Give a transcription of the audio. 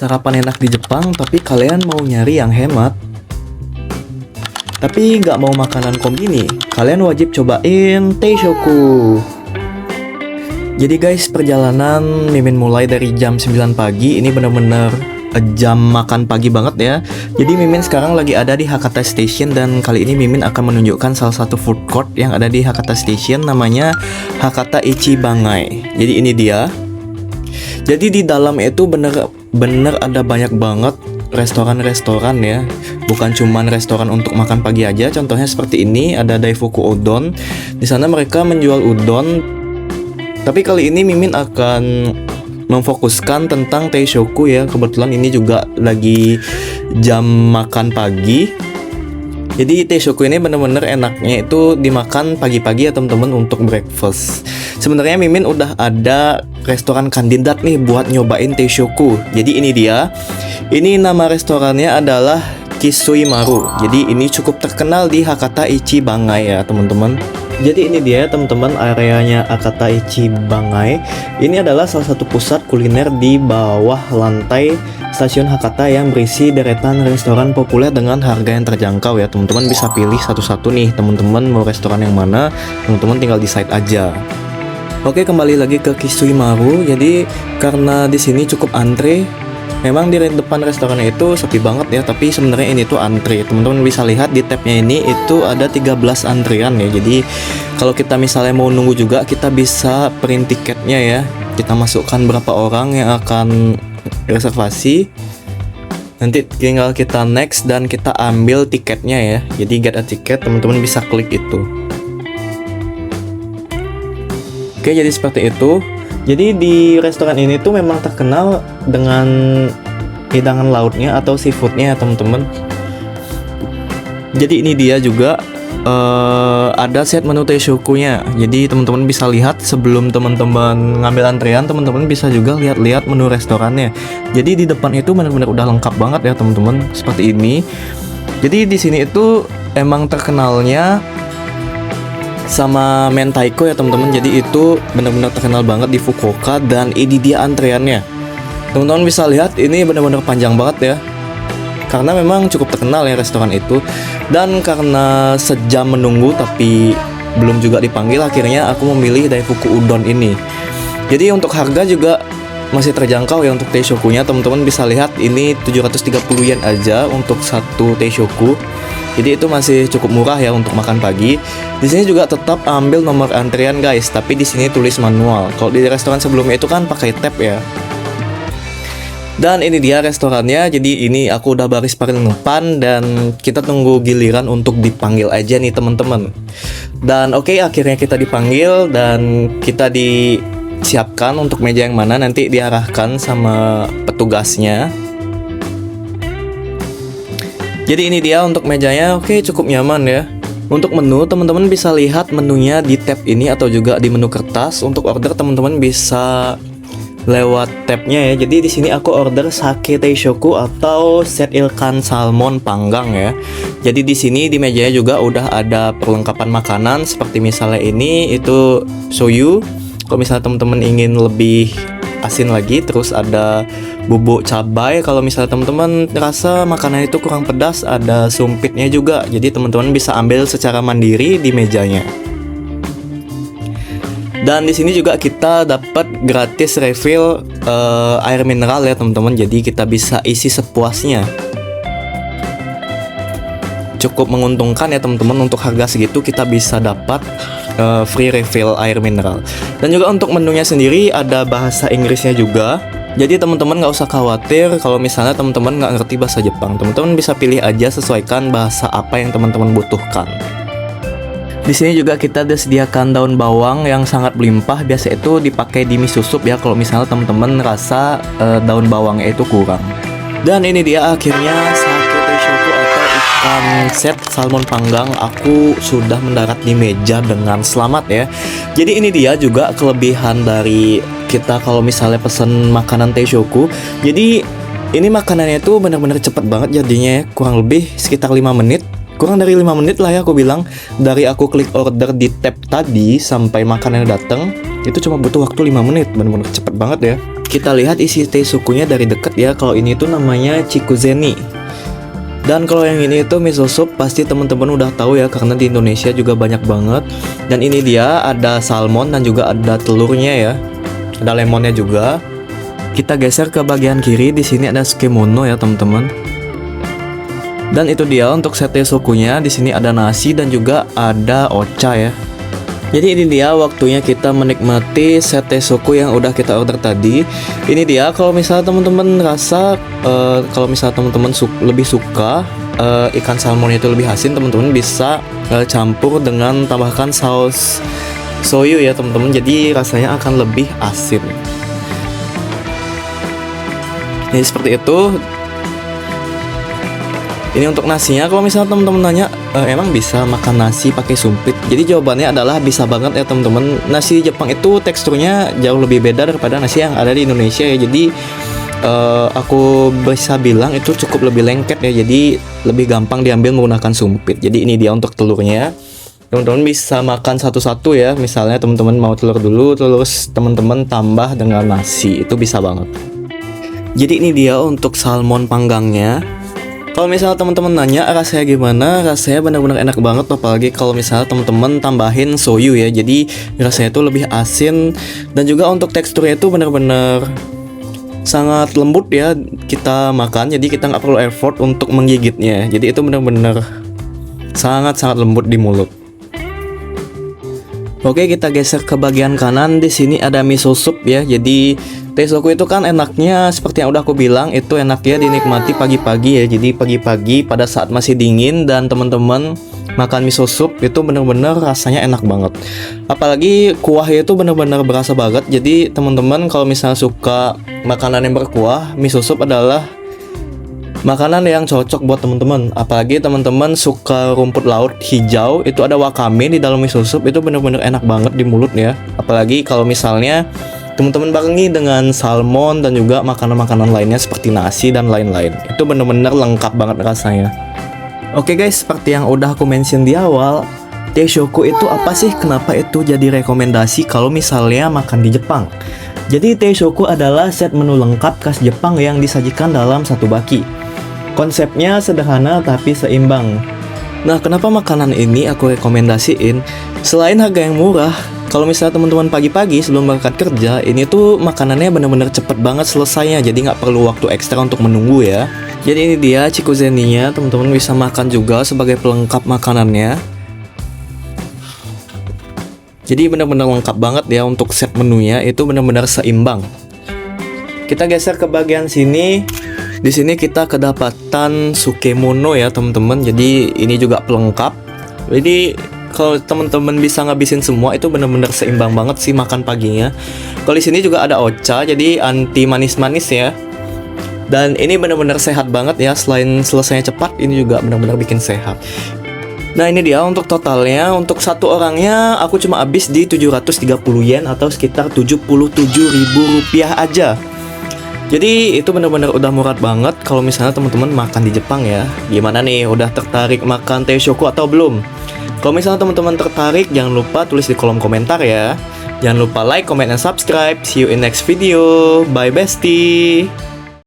sarapan enak di Jepang, tapi kalian mau nyari yang hemat. Tapi nggak mau makanan kombini, kalian wajib cobain Teishoku. Jadi guys, perjalanan Mimin mulai dari jam 9 pagi. Ini bener-bener jam makan pagi banget ya. Jadi Mimin sekarang lagi ada di Hakata Station, dan kali ini Mimin akan menunjukkan salah satu food court yang ada di Hakata Station, namanya Hakata Ichibangai. Jadi ini dia. Jadi di dalam itu bener-bener ada banyak banget restoran-restoran ya. Bukan cuman restoran untuk makan pagi aja. Contohnya seperti ini, ada Daifuku Udon. Di sana mereka menjual udon. Tapi kali ini Mimin akan memfokuskan tentang Teishoku ya. Kebetulan ini juga lagi jam makan pagi. Jadi Teishoku ini bener-bener enaknya itu dimakan pagi-pagi ya teman-teman, untuk breakfast. Sebenarnya Mimin udah ada restoran kandidat nih buat nyobain Teishoku. Jadi ini dia. Ini nama restorannya adalah Kisuimaru. Jadi ini cukup terkenal di Hakata Ichibangai ya teman-teman. Jadi ini dia teman-teman, areanya Hakata Ichibangai. Ini adalah salah satu pusat kuliner di bawah lantai stasiun Hakata yang berisi deretan restoran populer dengan harga yang terjangkau ya. Teman-teman bisa pilih satu-satu nih, teman-teman mau restoran yang mana, teman-teman tinggal decide aja. Oke, kembali lagi ke Kisuimaru. Jadi karena di sini cukup antre. Memang di depan restorannya itu sepi banget ya, tapi sebenarnya ini tuh antri. Teman-teman bisa lihat di tabnya ini itu ada 13 antrian ya. Jadi kalau kita misalnya mau nunggu juga, kita bisa print tiketnya ya. Kita masukkan berapa orang yang akan reservasi. Nanti tinggal kita next dan kita ambil tiketnya ya. Jadi get a ticket, teman-teman bisa klik itu. Oke, jadi seperti itu. Jadi di restoran ini tuh memang terkenal dengan hidangan lautnya atau seafoodnya ya teman-teman. Jadi ini dia juga ada set menu Teishoku-nya. Jadi teman-teman bisa lihat sebelum teman-teman ngambil antrian, teman-teman bisa juga lihat-lihat menu restorannya. Jadi di depan itu benar-benar udah lengkap banget ya teman-teman, seperti ini. Jadi di sini itu emang terkenalnya sama mentaiko ya teman-teman. Jadi itu benar-benar terkenal banget di Fukuoka, dan ini dia antreannya. Teman-teman bisa lihat ini benar-benar panjang banget ya. Karena memang cukup terkenal ya restoran itu. Dan karena sejam menunggu tapi belum juga dipanggil, akhirnya aku memilih Daifuku Udon ini. Jadi untuk harga juga masih terjangkau ya untuk Teishoku-nya. Teman-teman bisa lihat ini 730 yen aja untuk satu Teishoku. Jadi itu masih cukup murah ya untuk makan pagi. Di sini juga tetap ambil nomor antrian guys, tapi di sini tulis manual. Kalau di restoran sebelumnya itu kan pakai tab ya. Dan ini dia restorannya. Jadi ini aku udah baris paling depan, dan kita tunggu giliran untuk dipanggil aja nih teman-teman. Dan oke, akhirnya kita dipanggil dan kita disiapkan untuk meja yang mana, nanti diarahkan sama petugasnya. Jadi ini dia untuk mejanya. Oke, cukup nyaman ya. Untuk menu, teman-teman bisa lihat menunya di tab ini atau juga di menu kertas. Untuk order, teman-teman bisa lewat tabnya ya. Jadi di sini aku order sake Teishoku atau set ikan salmon panggang ya. Jadi di sini di mejanya juga udah ada perlengkapan makanan seperti misalnya ini itu soyu. Kalau misalnya teman-teman ingin lebih asin lagi, terus ada bubuk cabai. Kalau misalnya teman-teman rasa makanan itu kurang pedas, ada sumpitnya juga. Jadi teman-teman bisa ambil secara mandiri di mejanya. Dan di sini juga kita dapat gratis refill air mineral ya teman-teman. Jadi kita bisa isi sepuasnya. Cukup menguntungkan ya teman-teman, untuk harga segitu kita bisa dapat free refill air mineral. Dan juga untuk menunya sendiri ada bahasa Inggrisnya juga. Jadi teman-teman nggak usah khawatir kalau misalnya teman-teman nggak ngerti bahasa Jepang. Teman-teman bisa pilih aja sesuaikan bahasa apa yang teman-teman butuhkan. Di sini juga kita disediakan daun bawang yang sangat berlimpah. Biasa itu dipakai di miso soup ya, kalau misalnya teman-teman rasa daun bawangnya itu kurang. Dan ini dia akhirnya sake Teishoku atau ikan set salmon panggang. Aku sudah mendarat di meja dengan selamat ya. Jadi ini dia juga kelebihan dari kita kalau misalnya pesen makanan Teishoku. Jadi ini makanannya itu benar-benar cepet banget jadinya ya. Kurang lebih sekitar 5 menit. Kurang dari 5 menit lah ya aku bilang. Dari aku klik order di tab tadi sampai makanannya datang, itu cuma butuh waktu 5 menit. Benar-benar cepet banget ya. kita lihat isi teishokunya dari dekat ya. Kalau ini tuh namanya chikuzeni. Dan kalau yang ini itu miso soup, pasti teman-teman udah tahu ya karena di Indonesia juga banyak banget. Dan ini dia ada salmon dan juga ada telurnya ya. Ada lemonnya juga. Kita geser ke bagian kiri, di sini ada tsukemono ya teman-teman. Dan itu dia untuk set teishokunya. Di sini ada nasi dan juga ada ocha ya. Jadi ini dia waktunya kita menikmati set teishoku yang udah kita order tadi. Ini dia kalau misalnya teman-teman rasa kalau misalnya teman-teman lebih suka ikan salmon itu lebih asin, teman-teman bisa campur dengan tambahkan saus soyu ya teman-teman. Jadi rasanya akan lebih asin. Jadi seperti itu. Ini untuk nasinya, kalau misalnya teman-teman nanya emang bisa makan nasi pakai sumpit? Jadi jawabannya adalah bisa banget ya teman-teman. Nasi Jepang itu teksturnya jauh lebih beda daripada nasi yang ada di Indonesia ya. Jadi aku bisa bilang itu cukup lebih lengket ya. Jadi lebih gampang diambil menggunakan sumpit. Jadi ini dia untuk telurnya. Teman-teman bisa makan satu-satu ya. Misalnya teman-teman mau telur dulu, terus teman-teman tambah dengan nasi, itu bisa banget. Jadi ini dia untuk salmon panggangnya. Kalau misalnya teman-teman nanya rasanya gimana, rasanya benar-benar enak banget, apalagi kalau misalnya teman-teman tambahin soyu ya. Jadi rasanya itu lebih asin dan juga untuk teksturnya itu benar-benar sangat lembut ya kita makan. Jadi kita nggak perlu effort untuk menggigitnya. Jadi itu benar-benar sangat-sangat lembut di mulut. Oke, kita geser ke bagian kanan. Di sini ada miso soup ya. Jadi teishoku itu kan enaknya seperti yang udah aku bilang, itu enaknya dinikmati pagi-pagi ya. Jadi pagi-pagi pada saat masih dingin dan teman-teman makan miso soup itu bener-bener rasanya enak banget. Apalagi kuahnya itu bener-bener berasa banget. Jadi teman-teman kalau misalnya suka makanan yang berkuah, miso soup adalah makanan yang cocok buat teman-teman. Apalagi teman-teman suka rumput laut hijau, itu ada wakame di dalam miso soup, itu bener-bener enak banget di mulut ya. Apalagi kalau misalnya teman-teman barengi dengan salmon dan juga makanan-makanan lainnya seperti nasi dan lain-lain. Itu bener-bener lengkap banget rasanya. Oke guys, seperti yang udah aku mention di awal, teishoku itu apa sih? Kenapa itu jadi rekomendasi kalau misalnya makan di Jepang? Jadi teishoku adalah set menu lengkap khas Jepang yang disajikan dalam satu baki. Konsepnya sederhana tapi seimbang. Nah, kenapa makanan ini aku rekomendasiin? Selain harga yang murah, kalau misalnya teman-teman pagi-pagi sebelum berangkat kerja, ini tuh makanannya benar-benar cepet banget selesainya. Jadi nggak perlu waktu ekstra untuk menunggu ya. Jadi ini dia chikuzeninya, teman-teman bisa makan juga sebagai pelengkap makanannya. Jadi benar-benar lengkap banget ya untuk set menunya, itu benar-benar seimbang. Kita geser ke bagian sini. Di sini kita kedapatan tsukemono ya teman-teman. Jadi ini juga pelengkap. Jadi kalau teman-teman bisa ngabisin semua, itu benar-benar seimbang banget sih makan paginya. Kalau di sini juga ada ocha, jadi anti manis-manis ya. Dan ini benar-benar sehat banget ya. Selain selesainya cepat, ini juga benar-benar bikin sehat. Nah ini dia untuk totalnya. Untuk satu orangnya aku cuma habis di 730 yen atau sekitar 77.000 rupiah aja. Jadi itu benar-benar udah murah banget kalau misalnya teman-teman makan di Jepang ya. Gimana nih, udah tertarik makan teishoku atau belum? Kalau misalnya teman-teman tertarik, jangan lupa tulis di kolom komentar ya. Jangan lupa like, comment, dan subscribe. See you in next video. Bye bestie.